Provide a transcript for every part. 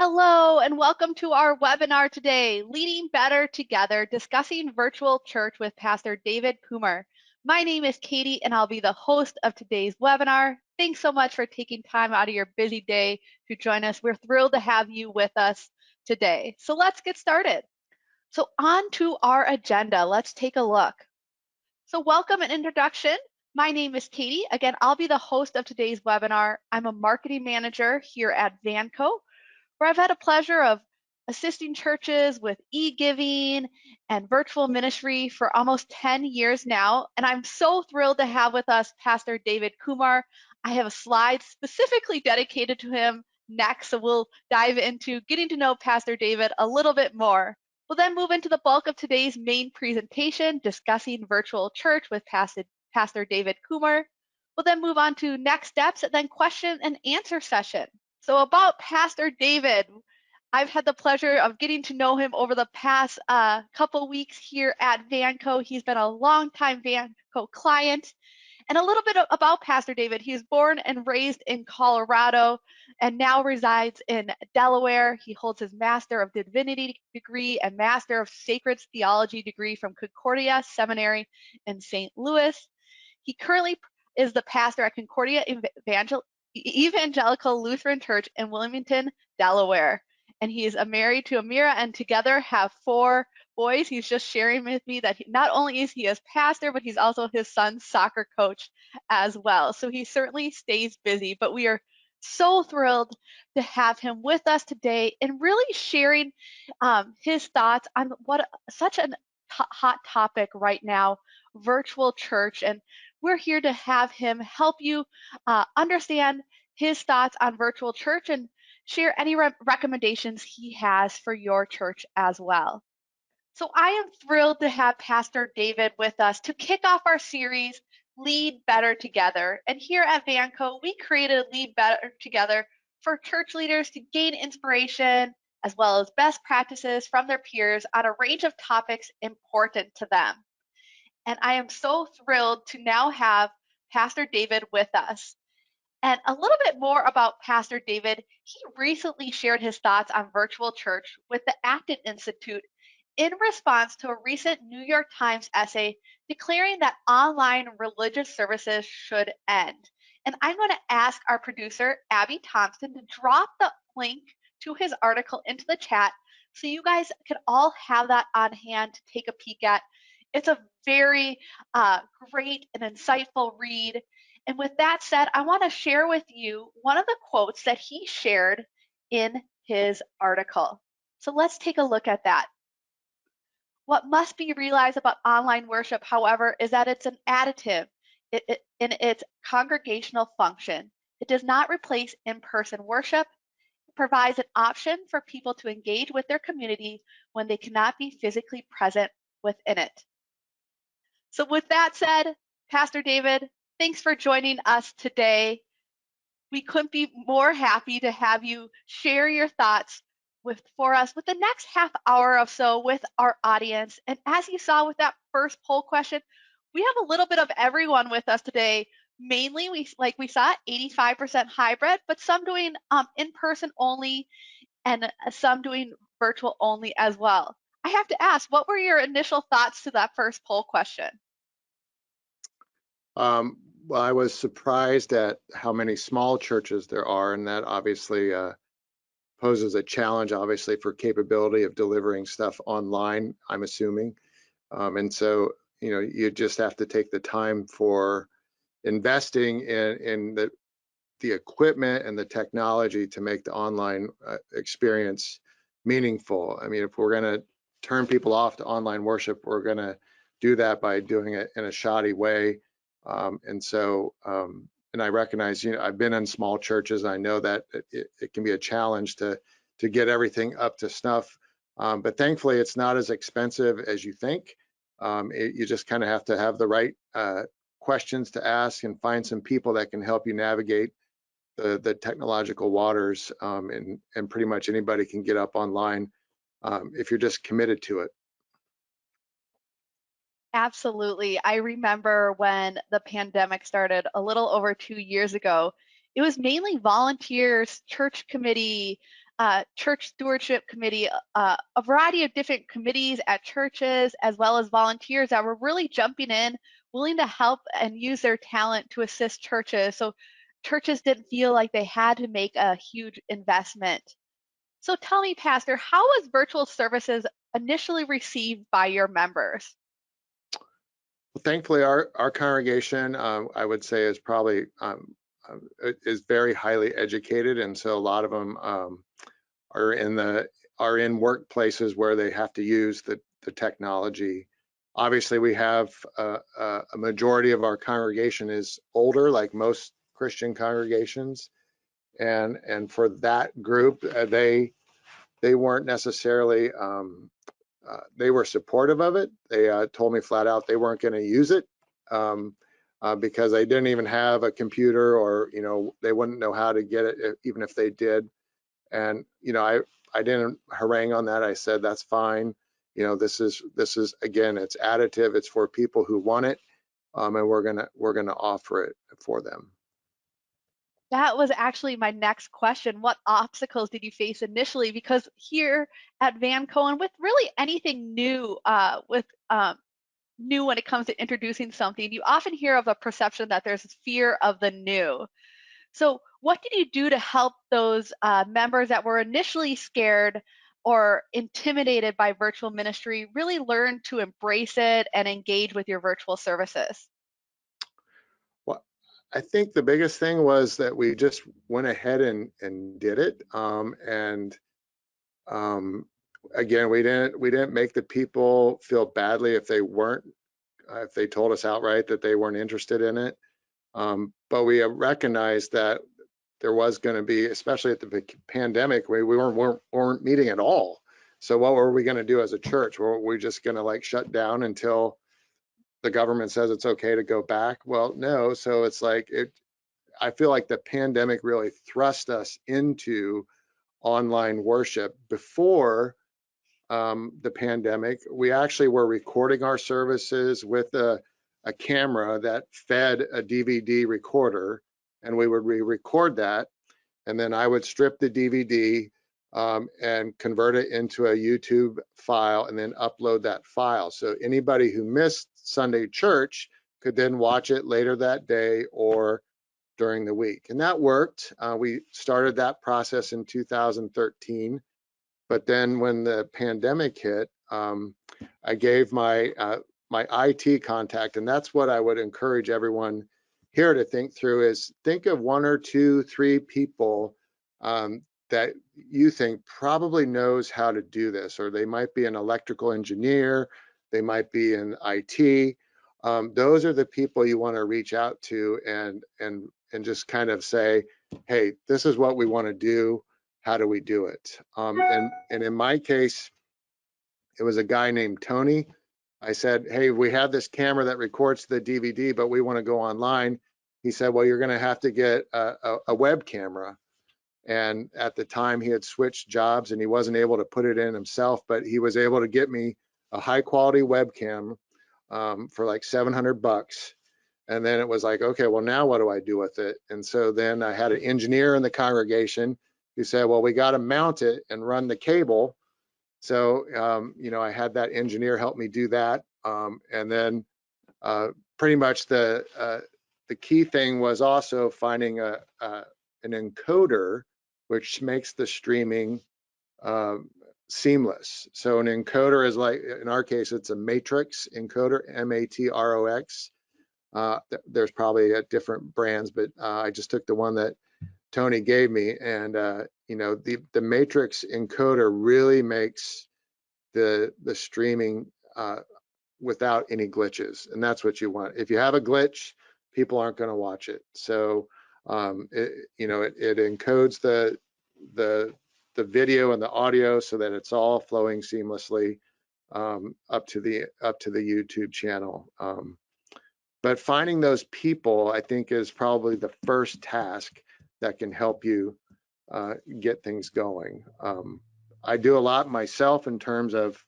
Hello and welcome to our webinar today, Leading Better Together, discussing virtual church with Pastor David Kummer. My name is Katie and I'll be the host of today's webinar. Thanks so much for taking time out of your busy day to join us. We're thrilled to have you with us today. So let's get started. So on to our agenda, let's take a look. So welcome and introduction. My name is Katie. Again, I'll be the host of today's webinar. I'm a marketing manager here at Vanco, where I've had a pleasure of assisting churches with e-giving and virtual ministry for almost 10 years now. And I'm so thrilled to have with us Pastor David Kummer. I have a slide specifically dedicated to him next, so we'll dive into getting to know Pastor David a little bit more. We'll then move into the bulk of today's main presentation, discussing virtual church with Pastor David Kummer. We'll then move on to next steps and then question and answer session. So about Pastor David, I've had the pleasure of getting to know him over the past couple weeks here at Vanco. He's been a longtime Vanco client. And a little bit about Pastor David. He was born and raised in Colorado and now resides in Delaware. He holds his Master of Divinity degree and Master of Sacred Theology degree from Concordia Seminary in St. Louis. He currently is the pastor at Concordia Evangelical Lutheran Church in Wilmington, Delaware. And he is married to Amira and together have 4 boys. He's just sharing with me that not only is he his pastor, but he's also his son's soccer coach as well. So he certainly stays busy, but we are so thrilled to have him with us today and really sharing his thoughts on what such a hot topic right now, virtual church. And we're here to have him help you understand his thoughts on virtual church and share any recommendations he has for your church as well. So I am thrilled to have Pastor David with us to kick off our series, Lead Better Together. And here at Vanco, we created Lead Better Together for church leaders to gain inspiration as well as best practices from their peers on a range of topics important to them. And I am so thrilled to now have Pastor David with us. And a little bit more about Pastor David. He recently shared his thoughts on virtual church with the Acton Institute in response to a recent New York Times essay declaring that online religious services should end. And I'm going to ask our producer, Abby Thompson, to drop the link to his article into the chat so you guys can all have that on hand to take a peek at. It's a very great and insightful read. And with that said, I want to share with you one of the quotes that he shared in his article. So let's take a look at that. What must be realized about online worship, however, is that it's an additive in its congregational function. It does not replace in-person worship. It provides an option for people to engage with their community when they cannot be physically present within it. So with that said, Pastor David, thanks for joining us today. We couldn't be more happy to have you share your thoughts for us with the next half hour or so with our audience. And as you saw with that first poll question, we have a little bit of everyone with us today. Mainly, we saw 85% hybrid, but some doing in-person only and some doing virtual only as well. I have to ask, what were your initial thoughts to that first poll question? Well, I was surprised at how many small churches there are, and that obviously poses a challenge, obviously, for capability of delivering stuff online, I'm assuming. And so, you just have to take the time for investing in the equipment and the technology to make the online experience meaningful. I mean, if we're going to turn people off to online worship, we're going to do that by doing it in a shoddy way. And I recognize, I've been in small churches. I know that it can be a challenge to get everything up to snuff. But thankfully, it's not as expensive as you think. You just kind of have to have the right questions to ask and find some people that can help you navigate the technological waters. And pretty much anybody can get up online if you're just committed to it. Absolutely. I remember when the pandemic started a little over 2 years ago, It was mainly volunteers, church committee, church stewardship committee, a variety of different committees at churches, as well as volunteers that were really jumping in, willing to help and use their talent to assist churches. So churches didn't feel like they had to make a huge investment. So tell me, Pastor, how was virtual services initially received by your members? Well, thankfully, our congregation, I would say, is probably is very highly educated, and so a lot of them are in the are in workplaces where they have to use the technology. Obviously, we have a majority of our congregation is older, like most Christian congregations, and for that group, they weren't necessarily they were supportive of it. They told me flat out they weren't going to use it um, because they didn't even have a computer, or they wouldn't know how to get it even if they did. And I didn't harangue on that. I said that's fine. This is again, it's additive. It's for people who want it, and we're gonna offer it for them. That was actually my next question. What obstacles did you face initially? Because here at Van Cohen, with really anything new, with new when it comes to introducing something, you often hear of a perception that there's fear of the new. So, what did you do to help those members that were initially scared or intimidated by virtual ministry really learn to embrace it and engage with your virtual services? Well, I think the biggest thing was that we just went ahead and did it. And um, again, we didn't make the people feel badly if they weren't if they told us outright that they weren't interested in it. But we recognized that there was going to be, especially at the pandemic, we weren't meeting at all. So what were we going to do as a church? Were we just going to like shut down until the government says it's okay to go back? Well, no. So it's like I feel like the pandemic really thrust us into online worship. Before the pandemic, we actually were recording our services with a camera that fed a DVD recorder, and we would re-record that, and then I would strip the DVD and convert it into a YouTube file and then upload that file. So anybody who missed Sunday church could then watch it later that day or during the week. And that worked. We started that process in 2013. But then when the pandemic hit, I gave my IT contact, and that's what I would encourage everyone here to think through is think of one or two, three people that you think probably knows how to do this, or they might be an electrical engineer, they might be in IT. Those are the people you want to reach out to and just kind of say, hey, this is what we want to do. How do we do it? And in my case, it was a guy named Tony. I said, hey, we have this camera that records the DVD, but we want to go online. He said, well, you're going to have to get a web camera. And at the time, he had switched jobs and he wasn't able to put it in himself, but he was able to get me a high quality webcam for like $700. And then it was like, okay, well, now what do I do with it? And so then I had an engineer in the congregation who said, well, we got to mount it and run the cable. So, I had that engineer help me do that. And then pretty much the key thing was also finding an encoder, which makes the streaming uh, seamless. So an encoder is like, in our case, it's a matrix encoder, MATROX. There's probably different brands, but I just took the one that Tony gave me, and the matrix encoder really makes the streaming without any glitches, and that's what you want. If you have a glitch, people aren't going to watch it. So it encodes the the video and the audio so that it's all flowing seamlessly up to the YouTube channel. But finding those people, I think, is probably the first task that can help you get things going. I do a lot myself in terms of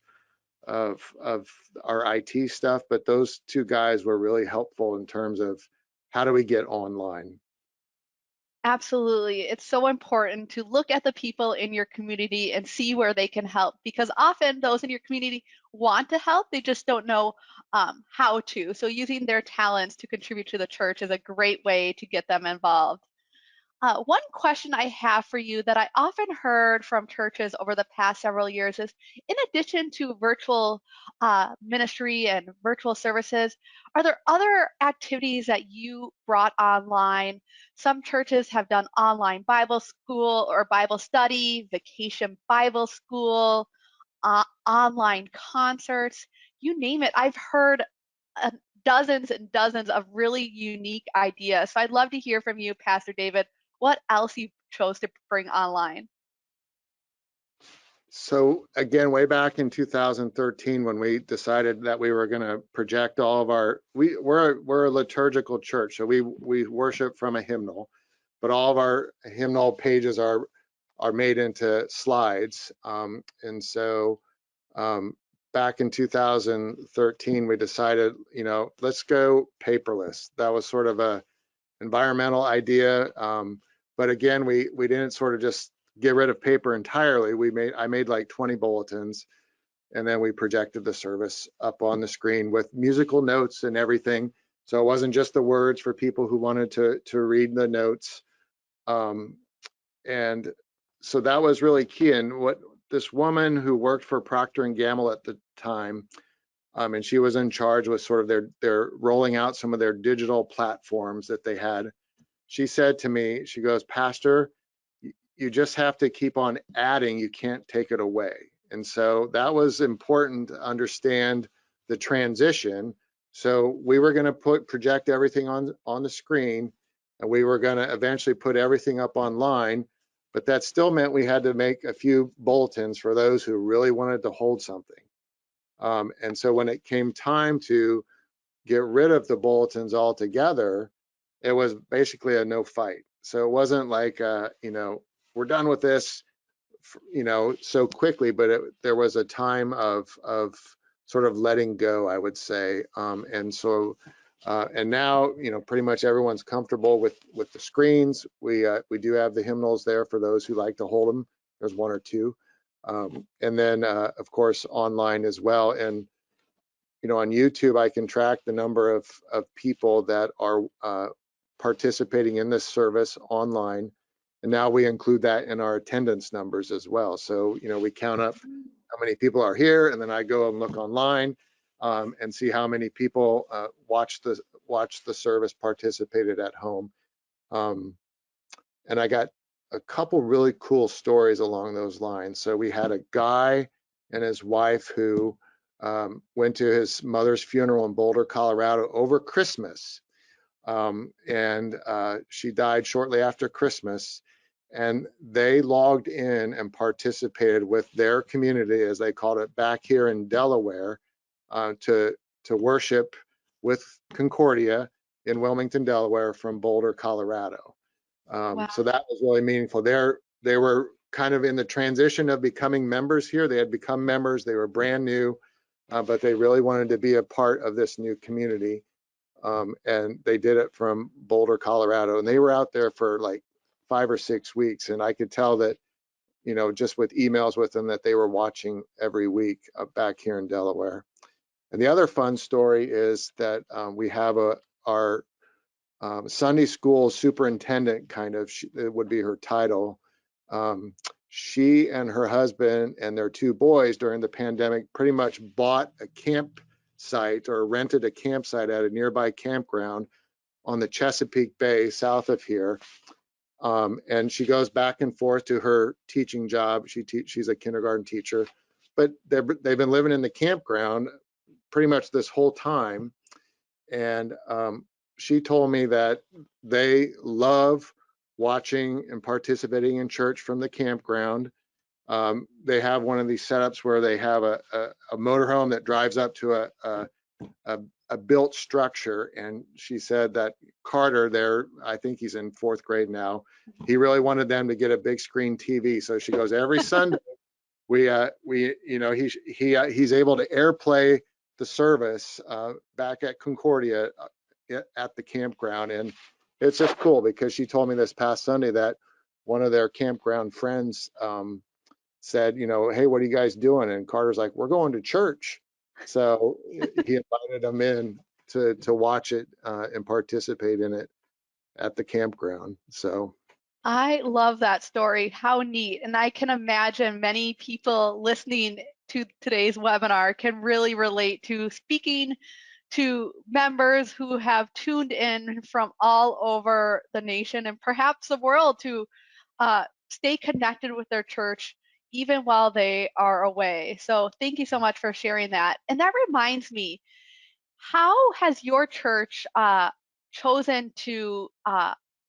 our IT stuff, but those two guys were really helpful in terms of how do we get online. Absolutely. It's so important to look at the people in your community and see where they can help because often those in your community want to help, they just don't know how to. So using their talents to contribute to the church is a great way to get them involved. One question I have for you that I often heard from churches over the past several years is, in addition to virtual ministry and virtual services, are there other activities that you brought online? Some churches have done online Bible school or Bible study, vacation Bible school, online concerts, you name it. I've heard uh, dozens and dozens of really unique ideas. So I'd love to hear from you, Pastor David, what else you chose to bring online. So again, way back in 2013, when we decided that we were going to project all of our, we're a liturgical church, so we worship from a hymnal, but all of our hymnal pages are made into slides, and so um, back in 2013, we decided, let's go paperless. That was sort of a environmental idea. But again, we didn't sort of just get rid of paper entirely. I made like 20 bulletins, and then we projected the service up on the screen with musical notes and everything. So it wasn't just the words for people who wanted to read the notes. Um, and so that was really key. And what this woman who worked for Procter and Gamble at the time, and she was in charge with sort of their rolling out some of their digital platforms that they had. She said to me, she goes, Pastor, you just have to keep on adding, you can't take it away. And so that was important to understand the transition. So we were going to project everything on the screen, and we were going to eventually put everything up online, but that still meant we had to make a few bulletins for those who really wanted to hold something. And so when it came time to get rid of the bulletins altogether, it was basically a no fight. So it wasn't like, we're done with this, so quickly, but there was a time of sort of letting go, I would say. And so, and now, pretty much everyone's comfortable with the screens. We do have the hymnals there for those who like to hold them. There's one or two. And then, of course, online as well. And on YouTube, I can track the number of people that are participating in this service online. And now we include that in our attendance numbers as well. So, we count up how many people are here, and then I go and look online and see how many people watch the service, participated at home. And I got a couple really cool stories along those lines. So we had a guy and his wife who went to his mother's funeral in Boulder, Colorado over Christmas. And she died shortly after Christmas. And they logged in and participated with their community, as they called it, back here in Delaware, to worship with Concordia in Wilmington, Delaware, from Boulder, Colorado. Wow. So that was really meaningful. They were kind of in the transition of becoming members here. They had become members. They were brand new, but they really wanted to be a part of this new community. And they did it from Boulder, Colorado. And they were out there for like 5 or 6 weeks. And I could tell that, just with emails with them, that they were watching every week back here in Delaware. And the other fun story is that we have our Sunday school superintendent, kind of, it would be her title. She and her husband and their 2 boys during the pandemic pretty much bought a campsite or rented a campsite at a nearby campground on the Chesapeake Bay south of here. And she goes back and forth to her teaching job. She's a kindergarten teacher, but they've been living in the campground pretty much this whole time. And she told me that they love watching and participating in church from the campground. They have one of these setups where they have a motorhome that drives up to a built structure. And she said that Carter there, I think he's in 4th grade now, he really wanted them to get a big screen TV. So she goes, every Sunday, he's able to airplay the service back at Concordia at the campground, and it's just cool because she told me this past Sunday that one of their campground friends said, you know, hey, what are you guys doing? And Carter's like, we're going to church. So he invited them in to watch it and participate in it at the campground. So I love that story. How neat. And I can imagine many people listening to today's webinar can really relate to speaking to members who have tuned in from all over the nation and perhaps the world to stay connected with their church even while they are away. So thank you so much for sharing that. And that reminds me, how has your church chosen to,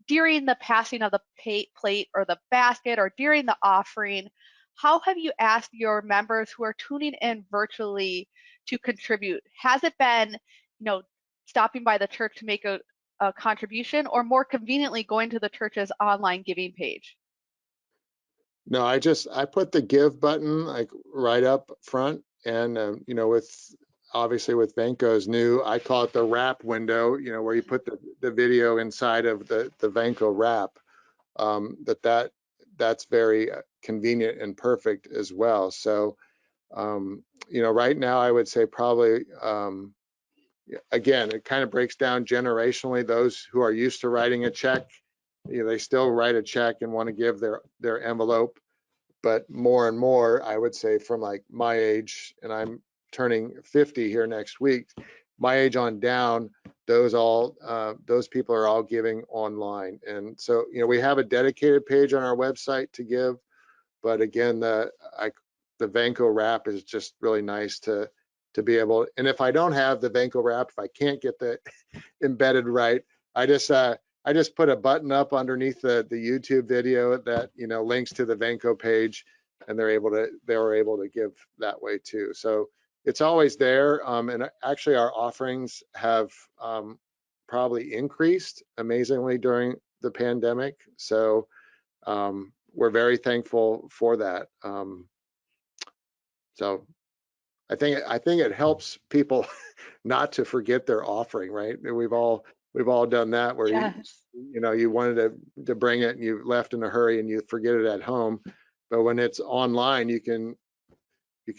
during the passing of the plate or the basket or during the offering, how have you asked your members who are tuning in virtually to contribute? Has it been, stopping by the church to make a contribution, or more conveniently going to the church's online giving page? no, I put the give button like right up front, and you know, with obviously with Vanco's new, I call it the wrap window, you know, where you put the video inside of the Vanco wrap. That's very convenient and perfect as well. So you know, right now I would say probably again, it kind of breaks down generationally. Those who are used to writing a check, you know, they still write a check and want to give their envelope. But more and more, I would say from like my age, and I'm turning 50 here next week, my age on down, those people are all giving online. And so, you know, we have a dedicated page on our website to give, but again, the Vanco wrap is just really nice to be able. And if I don't have the Vanco wrap, if I can't get the embedded right, I just put a button up underneath the YouTube video that, you know, links to the Vanco page, and they were able to give that way too. So it's always there. And actually our offerings have probably increased amazingly during the pandemic. So we're very thankful for that. So I think it helps people not to forget their offering, right? We've all done that where Yes. you know, you wanted to bring it and you left in a hurry and you forget it at home. But when it's online, you can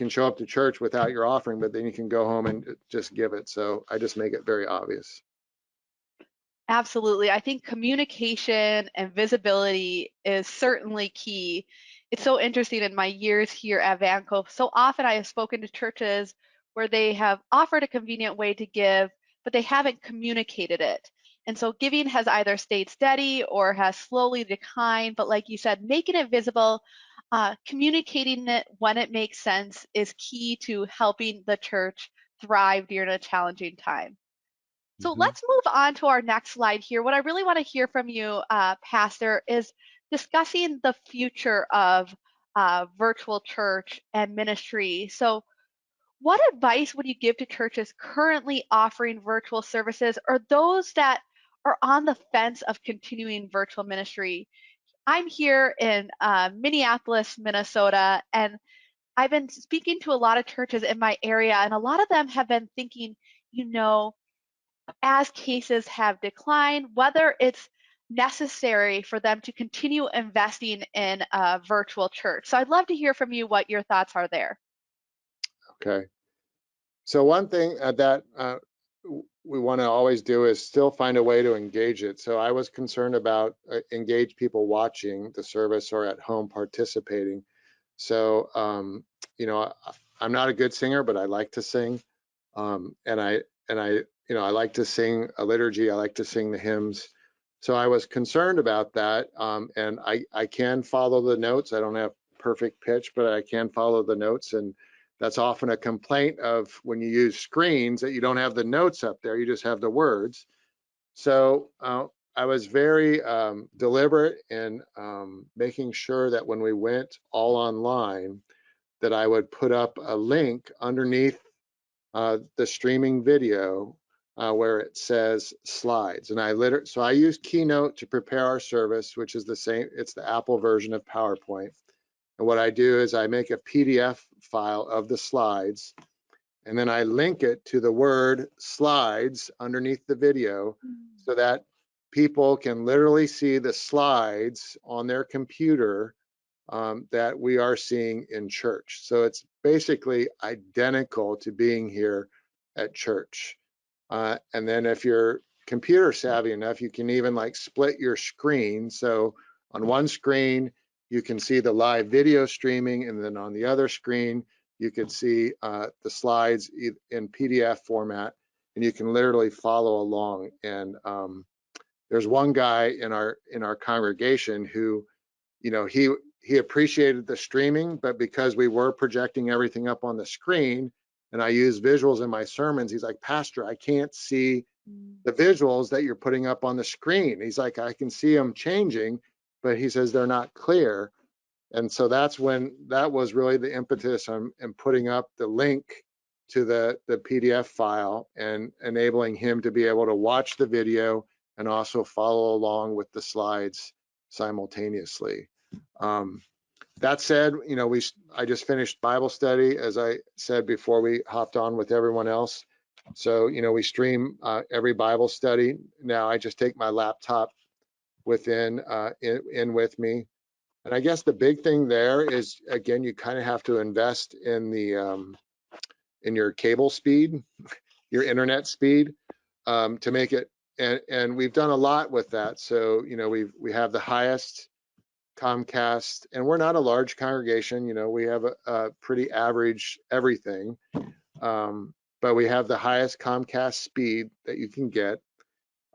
show up to church without your offering, but then you can go home and just give it. So I just make it very obvious. Absolutely. I think communication and visibility is certainly key. It's so interesting in my years here at Vanco. So often I have spoken to churches where they have offered a convenient way to give, but they haven't communicated it. And so giving has either stayed steady or has slowly declined. But like you said, making it visible, communicating it when it makes sense is key to helping the church thrive during a challenging time. So Mhm. let's move on to our next slide here. What I really want to hear from you, Pastor, is discussing the future of virtual church and ministry. So, what advice would you give to churches currently offering virtual services or those that are on the fence of continuing virtual ministry? I'm here in Minneapolis, Minnesota, and I've been speaking to a lot of churches in my area, and a lot of them have been thinking, you know, as cases have declined, whether it's necessary for them to continue investing in a virtual church. So I'd love to hear from you what your thoughts are there. Okay. So one thing that we want to always do is still find a way to engage it. So I was concerned about engage people watching the service or at home participating. So you know, I'm not a good singer, but I like to sing, and I you know, I like to sing a liturgy. I like to sing the hymns. So I was concerned about that, and I can follow the notes. I don't have perfect pitch, but I can follow the notes, and that's often a complaint of when you use screens that you don't have the notes up there, you just have the words. So I was very deliberate in making sure that when we went all online, that I would put up a link underneath the streaming video where it says slides. And so I use Keynote to prepare our service, which is the same, it's the Apple version of PowerPoint. And what I do is I make a PDF file of the slides, and then I link it to the word slides underneath the video so that people can literally see the slides on their computer that we are seeing in church. So it's basically identical to being here at church. And then if you're computer savvy enough, you can even like split your screen. So on one screen, you can see the live video streaming, and then on the other screen, you can see the slides in PDF format, and you can literally follow along. And there's one guy in our congregation who, you know, he appreciated the streaming, but because we were projecting everything up on the screen and I use visuals in my sermons, he's like, Pastor, I can't see the visuals that you're putting up on the screen. He's like, I can see them changing, but he says they're not clear. And so that was really the impetus on putting up the link to the PDF file and enabling him to be able to watch the video and also follow along with the slides simultaneously. That said, you know, I just finished Bible study, as I said before we hopped on with everyone else. So, you know, we stream every Bible study. Now I just take my laptop in with me. And I guess the big thing there is, again, you kind of have to invest in your cable speed, your internet speed, to make it. And we've done a lot with that. So, you know, we have the highest Comcast, and we're not a large congregation. You know, we have a pretty average everything, but we have the highest Comcast speed that you can get.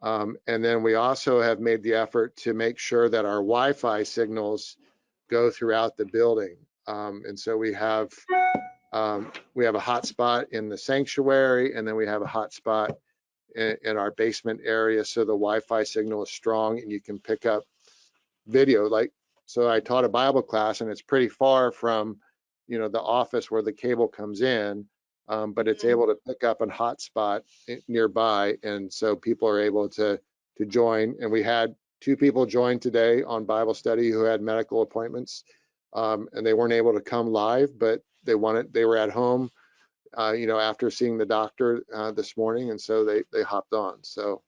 And then we also have made the effort to make sure that our Wi-Fi signals go throughout the building. And so we have a hotspot in the sanctuary, and then we have a hotspot in our basement area, so the Wi-Fi signal is strong and you can pick up video. Like, so I taught a Bible class, and it's pretty far from, you know, the office where the cable comes in, but it's able to pick up a hotspot nearby, and so people are able to join. And we had 2 people join today on Bible study who had medical appointments, and they weren't able to come live, but they were at home, you know, after seeing the doctor this morning, and so they hopped on. So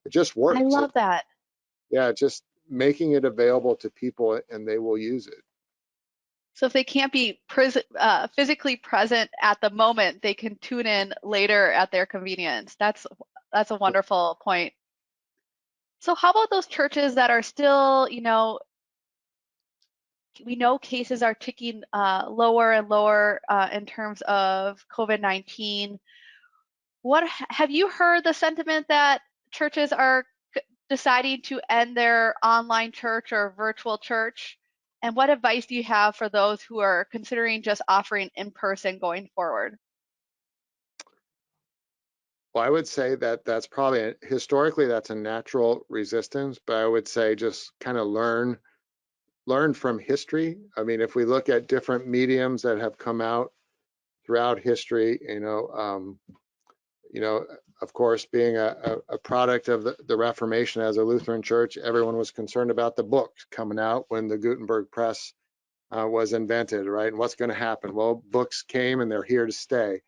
it just I works. love that. Yeah, just making it available to people and they will use it. So if they can't be physically present at the moment, they can tune in later at their convenience. That's a wonderful point. So how about those churches that are still, you know, we know cases are ticking lower and lower in terms of COVID-19. What have you heard the sentiment that churches are deciding to end their online church or virtual church? And what advice do you have for those who are considering just offering in person going forward? Well, I would say that that's probably historically that's a natural resistance, but I would say just kind of learn from history. I mean, if we look at different mediums that have come out throughout history, you know, of course, being a product of the Reformation as a Lutheran church, everyone was concerned about the books coming out when the Gutenberg press was invented, right? And what's going to happen? Well, books came and they're here to stay.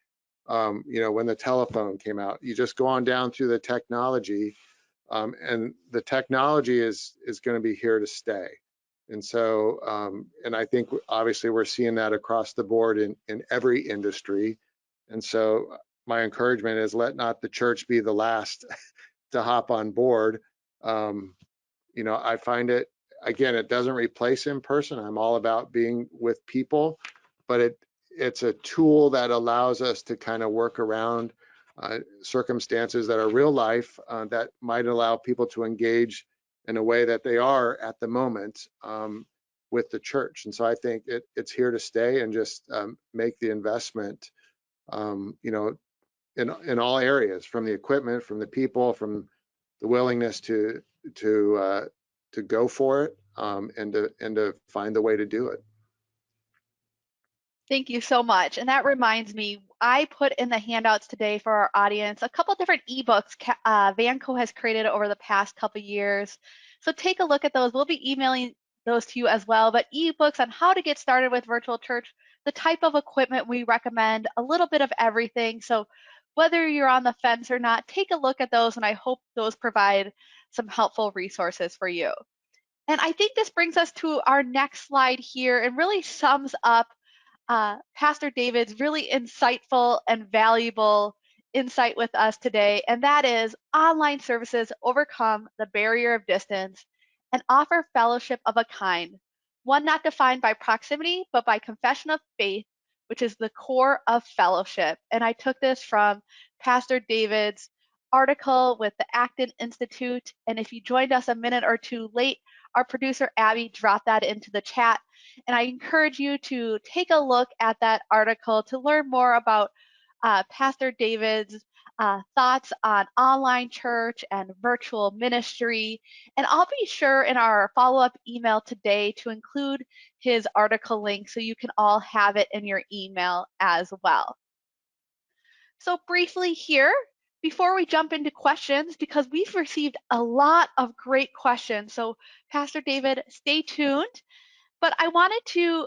You know, when the telephone came out, you just go on down through the technology, and the technology is going to be here to stay. And so, and I think obviously we're seeing that across the board in every industry. And so my encouragement is let not the church be the last to hop on board. You know, I find it, again, it doesn't replace in person. I'm all about being with people, but it's a tool that allows us to kind of work around circumstances that are real life, that might allow people to engage in a way that they are at the moment with the church. And so I think it's here to stay, and just make the investment, you know, in all areas, from the equipment, from the people, from the willingness to go for it, and to find the way to do it. Thank you so much. And that reminds me, I put in the handouts today for our audience a couple different ebooks Vanco has created over the past couple years. So take a look at those. We'll be emailing those to you as well. But ebooks on how to get started with virtual church, the type of equipment we recommend, a little bit of everything. So whether you're on the fence or not, take a look at those, and I hope those provide some helpful resources for you. And I think this brings us to our next slide here and really sums up Pastor David's really insightful and valuable insight with us today, and that is online services overcome the barrier of distance and offer fellowship of a kind, one not defined by proximity, but by confession of faith, which is the core of fellowship. And I took this from Pastor David's article with the Acton Institute. And if you joined us a minute or two late, our producer Abby dropped that into the chat. And I encourage you to take a look at that article to learn more about Pastor David's thoughts on online church and virtual ministry. And I'll be sure in our follow-up email today to include his article link so you can all have it in your email as well. So briefly here, before we jump into questions, because we've received a lot of great questions. So Pastor David, stay tuned. But I wanted to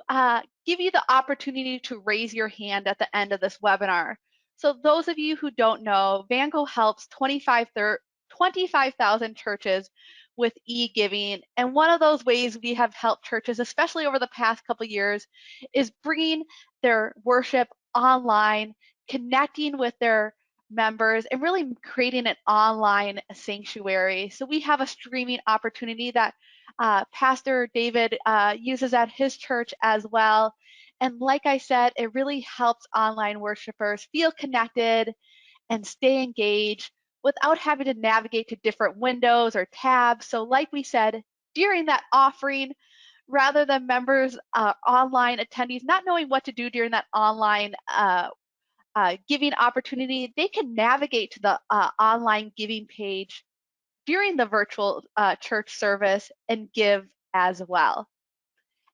give you the opportunity to raise your hand at the end of this webinar. So those of you who don't know, Gogh helps 25,000 churches with e-giving. And one of those ways we have helped churches, especially over the past couple of years, is bringing their worship online, connecting with their members, and really creating an online sanctuary. So we have a streaming opportunity that Pastor David uses at his church as well. And like I said, it really helps online worshipers feel connected and stay engaged without having to navigate to different windows or tabs. So like we said, during that offering, rather than members, online attendees not knowing what to do during that online giving opportunity, they can navigate to the online giving page during the virtual church service and give as well.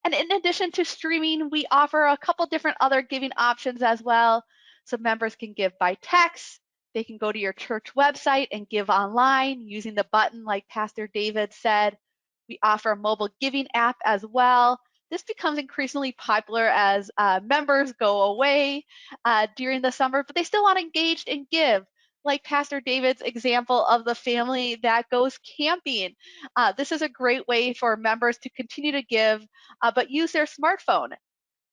And in addition to streaming, we offer a couple different other giving options as well. So members can give by text. They can go to your church website and give online using the button like Pastor David said. We offer a mobile giving app as well. This becomes increasingly popular as members go away during the summer, but they still want to engage and give, like Pastor David's example of the family that goes camping. This is a great way for members to continue to give, but use their smartphone.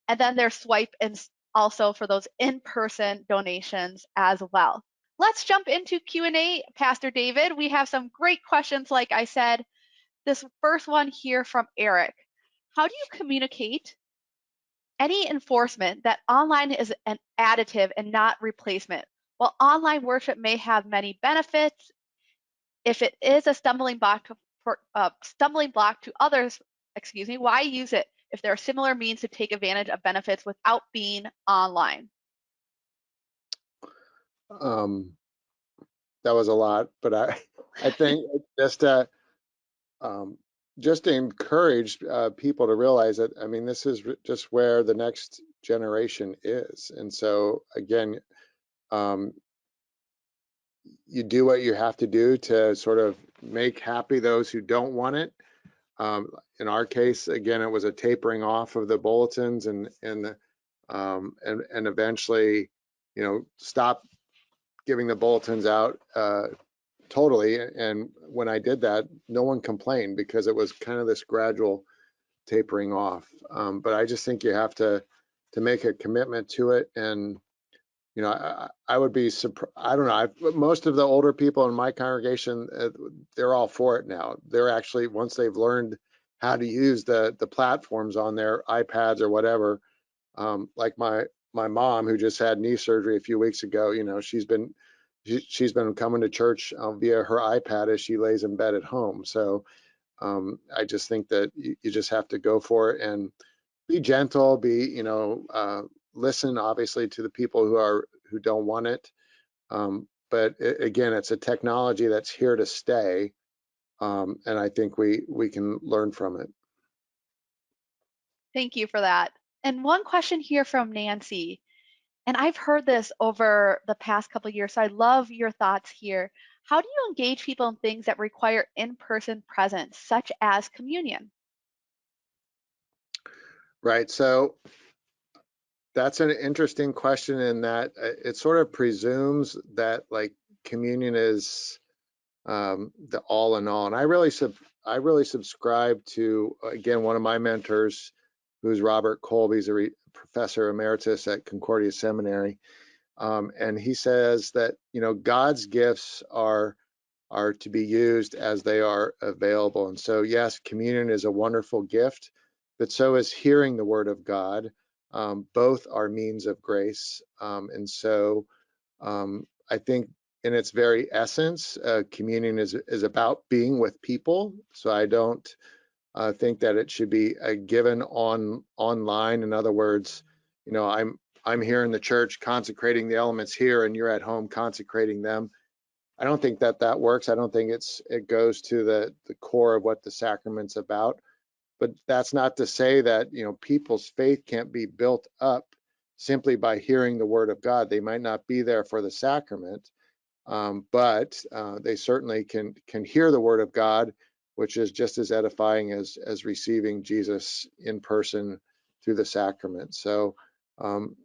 And then their swipe and also for those in-person donations as well. Let's jump into Q&A, Pastor David. We have some great questions, like I said. This first one here from Eric. How do you communicate any enforcement that online is an additive and not replacement? While online worship may have many benefits, if it is a stumbling block to others, why use it if there are similar means to take advantage of benefits without being online? That was a lot, but I think um, just to encourage people to realize that, I mean, this is just where the next generation is. And so again, um, you do what you have to do to sort of make happy those who don't want it. In our case, again, it was a tapering off of the bulletins and eventually, stop giving the bulletins out totally. And when I did that, no one complained because it was kind of this gradual tapering off. But I just think you have to make a commitment to it. And I would be surprised. I don't know. Most of the older people in my congregation, they're all for it now. They're actually, once they've learned how to use the platforms on their iPads or whatever, like my mom who just had knee surgery a few weeks ago, she's been coming to church via her iPad as she lays in bed at home. So I just think that you just have to go for it and be gentle, listen obviously to the people who don't want it. But again, it's a technology that's here to stay. And I think we can learn from it. Thank you for that. And one question here from Nancy, and I've heard this over the past couple of years, so I love your thoughts here. How do you engage people in things that require in-person presence, such as communion? Right. So That's an interesting question in that it sort of presumes that like communion is the all in all. And I really subscribe to, again, one of my mentors, who's Robert Kolbe. He's a professor emeritus at Concordia Seminary. And he says that, you know, God's gifts are to be used as they are available. And so, yes, communion is a wonderful gift, but so is hearing the word of God. Both are means of grace. And so I think in its very essence, communion is about being with people. So I don't think that it should be given online. In other words, you know, I'm here in the church consecrating the elements here, and you're at home consecrating them. I don't think that that works. I don't think it goes to the core of what the sacrament's about. But that's not to say that, you know, people's faith can't be built up simply by hearing the word of God. They might not be there for the sacrament, but they certainly can hear the word of God, which is just as edifying as receiving Jesus in person through the sacrament. So um,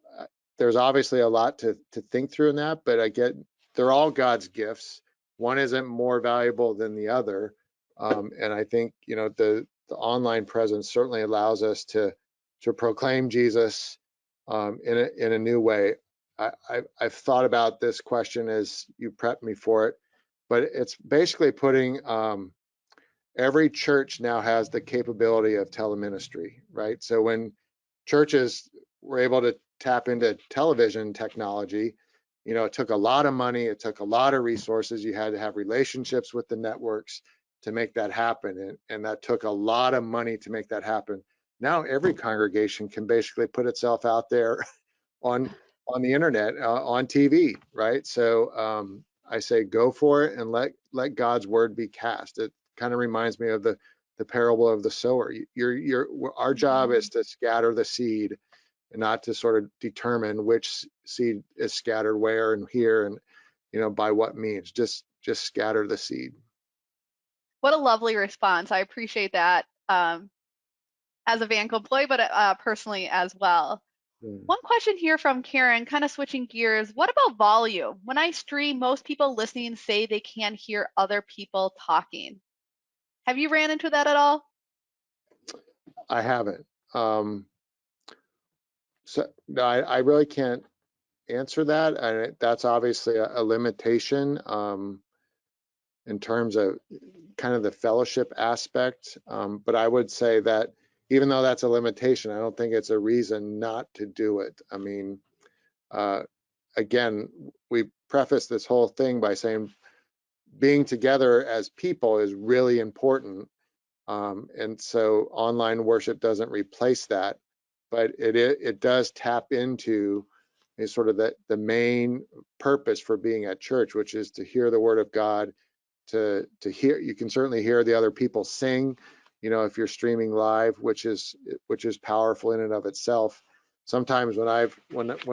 there's obviously a lot to think through in that, but I get they're all God's gifts. One isn't more valuable than the other, and I think, you know, the online presence certainly allows us to proclaim Jesus in a new way. I've thought about this question as you prepped me for it, but it's basically putting every church now has the capability of teleministry, right? So when churches were able to tap into television technology, you know, it took a lot of money, it took a lot of resources. You had to have relationships with the networks to make that happen, and that took a lot of money to make that happen. Now every congregation can basically put itself out there on the internet, on TV, right? So I say go for it and let God's word be cast. It kind of reminds me of the parable of the sower. Our job Mhm. is to scatter the seed and not to sort of determine which seed is scattered where and here and, you know, by what means. Just scatter the seed. What a lovely response. I appreciate that as a Vanco employee, but personally as well. Mm. One question here from Karen, kind of switching gears. What about volume? When I stream, most people listening say they can't hear other people talking. Have you ran into that at all? I haven't. So no, I really can't answer that. And that's obviously a limitation in terms of kind of the fellowship aspect. But I would say that even though that's a limitation, I don't think it's a reason not to do it. I mean, uh, again, we preface this whole thing by saying being together as people is really important. And so online worship doesn't replace that, but it does tap into is sort of the main purpose for being at church, which is to hear the word of God, to hear. You can certainly hear the other people sing, you know, if you're streaming live, which is powerful in and of itself. Sometimes when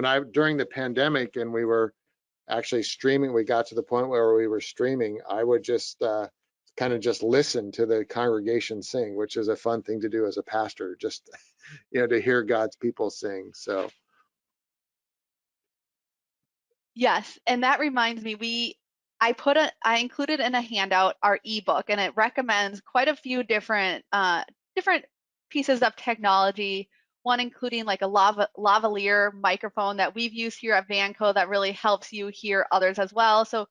I during the pandemic and we were actually streaming, we got to the point where we were streaming, I would just kind of just listen to the congregation sing, which is a fun thing to do as a pastor, just you know, to hear God's people sing. So Yes, and that reminds me, I included in a handout our ebook, and it recommends quite a few different pieces of technology. One including like a lavalier microphone that we've used here at Vanco that really helps you hear others as well. So,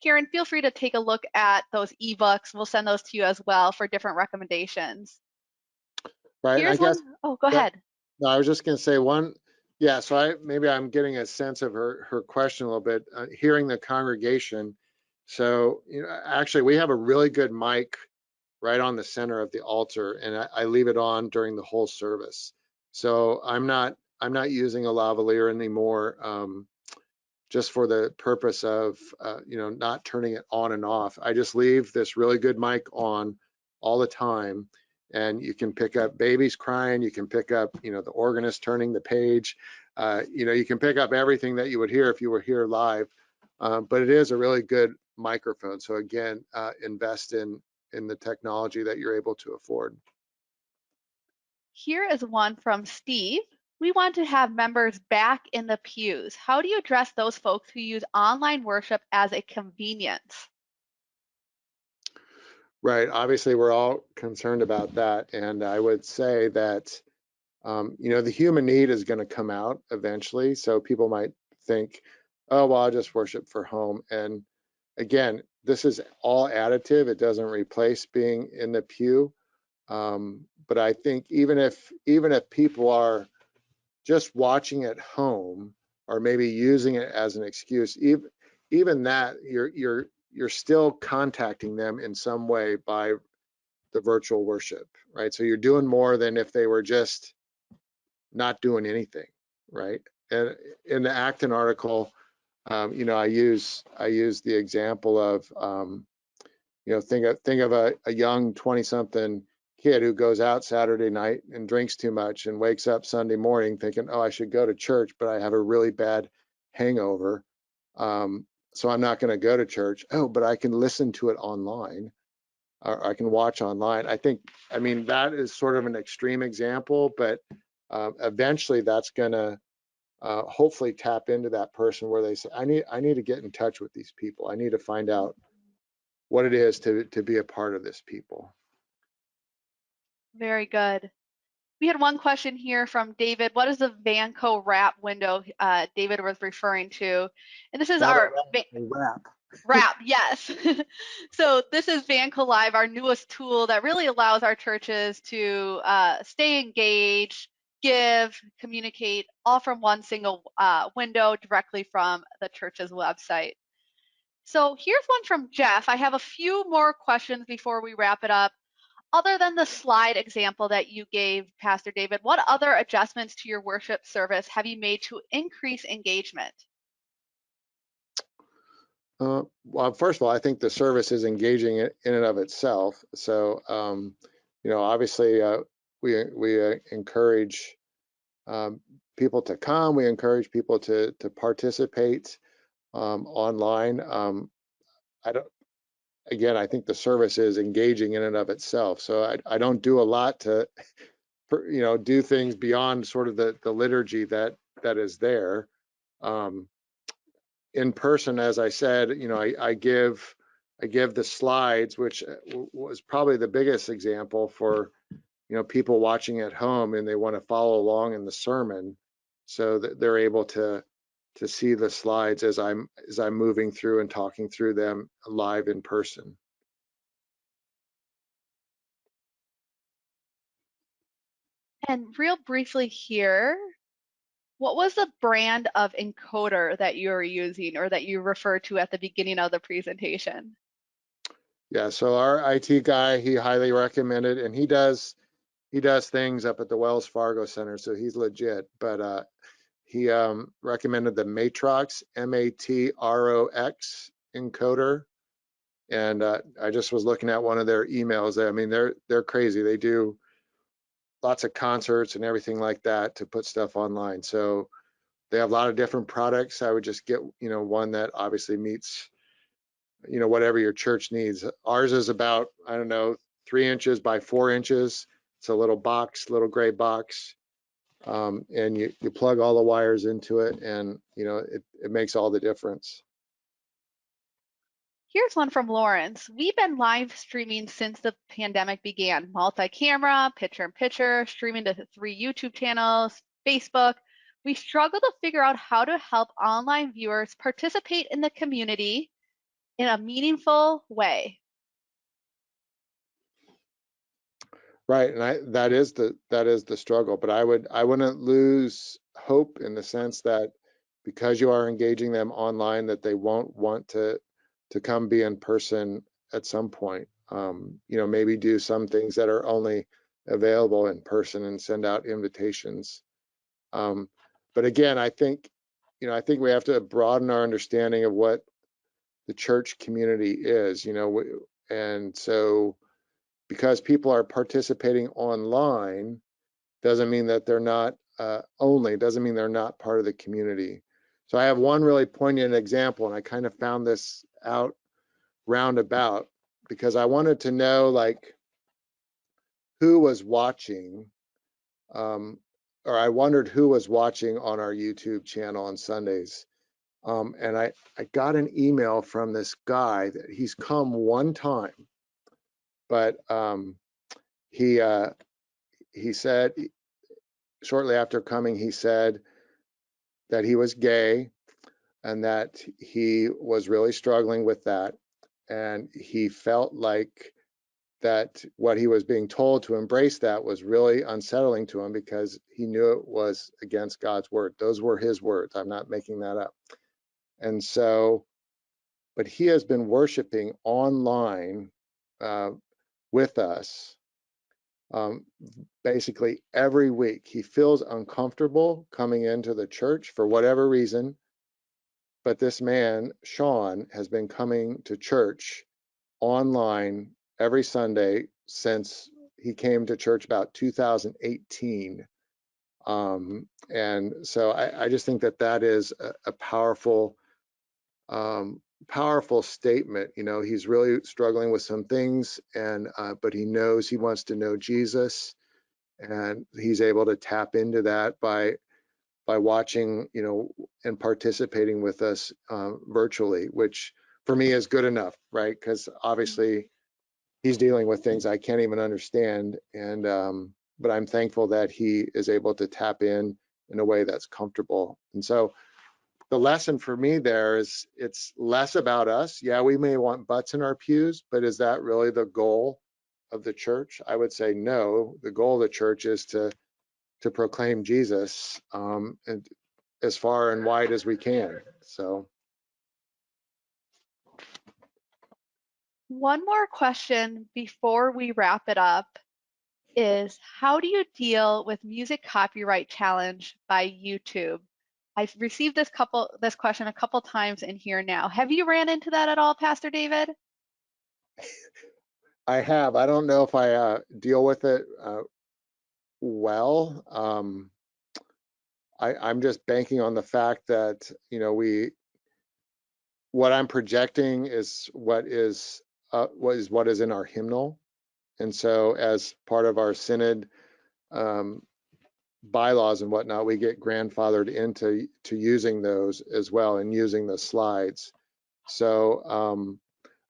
Karen, feel free to take a look at those ebooks. We'll send those to you as well for different recommendations. right, and I Here's one. guess Oh, go that ahead. no, I was just going to say one. Yeah, so maybe I'm getting a sense of her question a little bit. Hearing the congregation. So you know, actually, we have a really good mic right on the center of the altar, and I leave it on during the whole service. So I'm not using a lavalier anymore, just for the purpose of you know, not turning it on and off. I just leave this really good mic on all the time, and you can pick up babies crying, you can pick up, you know, the organist turning the page, you know, you can pick up everything that you would hear if you were here live. But it is a really good microphone. So again, invest in the technology that you're able to afford. Here is one from Steve, We want to have members back in the pews. How do you address those folks who use online worship as a convenience? Right. Obviously, we're all concerned about that. And I would say that, the human need is going to come out eventually. So people might think, oh, well, I'll just worship for home. And again, this is all additive. It doesn't replace being in the pew. But I think even if people are just watching at home or maybe using it as an excuse, even that you're still contacting them in some way by the virtual worship, right? So you're doing more than if they were just not doing anything, right? And in the Acton article, I use the example of think of a young 20-something kid who goes out Saturday night and drinks too much and wakes up Sunday morning thinking, oh, I should go to church, but I have a really bad hangover. So I'm not going to go to church. Oh, but I can listen to it online, or I can watch online. I mean, that is sort of an extreme example, but eventually that's going to hopefully tap into that person where they say, I need to get in touch with these people. I need to find out what it is to be a part of this people. Very good. We had one question here from David. What is the Vanco wrap window David was referring to? And this is Not our a wrap. wrap, yes. So this is Vanco Live, our newest tool that really allows our churches to stay engaged, give, communicate, all from one single window directly from the church's website. So here's one from Jeff. I have a few more questions before we wrap it up. Other than the slide example that you gave, Pastor David, what other adjustments to your worship service have you made to increase engagement? Well, first of all, I think the service is engaging in and of itself. So, obviously, we encourage people to come. We encourage people to participate online. I don't. Again, I think the service is engaging in and of itself. So I don't do a lot to, do things beyond sort of the liturgy that is there. Um, in person, as I said, I give the slides, which was probably the biggest example for people watching at home and they want to follow along in the sermon, so that they're able to see the slides as I'm moving through and talking through them live in person. And real briefly here, what was the brand of encoder that you were using or that you referred to at the beginning of the presentation? Yeah, so our IT guy, he highly recommended, and he does things up at the Wells Fargo Center, so he's legit. But he recommended the Matrox, Matrox encoder, and I just was looking at one of their emails. I mean, they're crazy. They do lots of concerts and everything like that to put stuff online. So they have a lot of different products. I would just get one that obviously meets whatever your church needs. Ours is about, I don't know, 3 inches by 4 inches. It's a little box, little gray box. And you plug all the wires into it, and it makes all the difference. Here's one from Lawrence. We've been live streaming since the pandemic began. Multi-camera, picture-in-picture, streaming to 3 YouTube channels, Facebook. We struggle to figure out how to help online viewers participate in the community in a meaningful way. Right, and that is the struggle. But I wouldn't lose hope in the sense that because you are engaging them online, that they won't want to come be in person at some point. Maybe do some things that are only available in person and send out invitations. Um, but again, I think we have to broaden our understanding of what the church community is. And so because people are participating online doesn't mean that they're not doesn't mean they're not part of the community. So I have one really poignant example, and I kind of found this out roundabout because I wanted to know, like, who was watching. Um, or I wondered who was watching on our YouTube channel on Sundays. And I got an email from this guy that he's come one time, but he said shortly after coming, he said that he was gay and that he was really struggling with that. And he felt like that what he was being told to embrace that was really unsettling to him because he knew it was against God's word. Those were his words. I'm not making that up. And so, but he has been worshiping online uh, with us um, basically every week. He feels uncomfortable coming into the church for whatever reason. But this man, Sean, has been coming to church online every Sunday since he came to church about 2018. And so I just think that that is a powerful, powerful statement. You know, he's really struggling with some things, and but he knows he wants to know Jesus, and he's able to tap into that by watching, you know, and participating with us virtually, which for me is good enough, right? Because obviously he's dealing with things I can't even understand, and but I'm thankful that he is able to tap in a way that's comfortable. And so the lesson for me there is it's less about us. Yeah, we may want butts in our pews, but is that really the goal of the church? I would say no. The goal of the church is to proclaim Jesus and as far and wide as we can. So One more question before we wrap it up is how do you deal with music copyright challenge by YouTube? I've received this question a couple times in here now. Have you ran into that at all, Pastor David? I have. I don't know if I deal with it well. I'm just banking on the fact that, you know, what I'm projecting is what is in our hymnal. And so as part of our synod um, bylaws and whatnot, we get grandfathered into using those as well and using the slides. So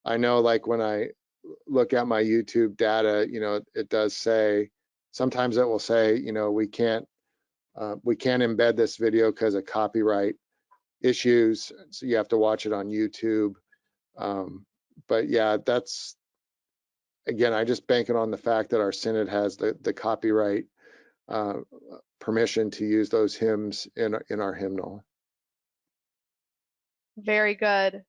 I know, like, when I look at my YouTube data, you know, it does say, sometimes it will say, you know, we can't embed this video because of copyright issues, so you have to watch it on YouTube. But yeah, that's, again, I just banking on the fact that our synod has the copyright uh, permission to use those hymns in our hymnal. Very good.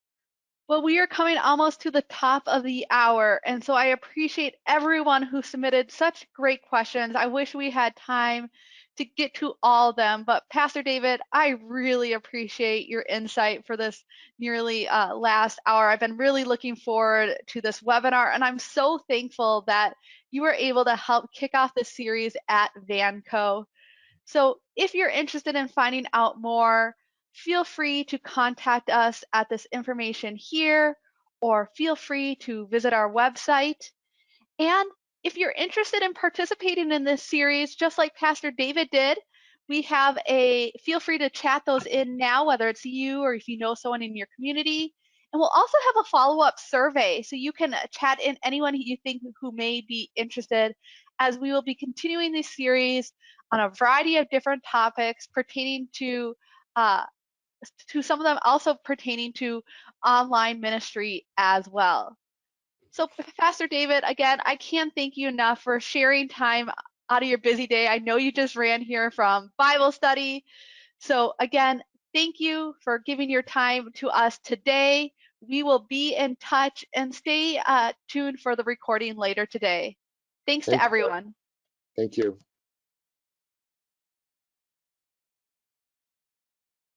Well, we are coming almost to the top of the hour, and so I appreciate everyone who submitted such great questions. I wish we had time to get to all of them, but Pastor David, I really appreciate your insight for this nearly last hour. I've been really looking forward to this webinar, and I'm so thankful that you were able to help kick off this series at Vanco. So if you're interested in finding out more, feel free to contact us at this information here, or feel free to visit our website. And if you're interested in participating in this series, just like Pastor David did, we have feel free to chat those in now, whether it's you or if you know someone in your community. And we'll also have a follow-up survey, so you can chat in anyone you think who may be interested, as we will be continuing this series on a variety of different topics pertaining uh, to some of them also pertaining to online ministry as well. So, Pastor David, again, I can't thank you enough for sharing time out of your busy day. I know you just ran here from Bible study. So, again, thank you for giving your time to us today. We will be in touch and stay tuned for the recording later today. Thanks to Thank everyone. thank you.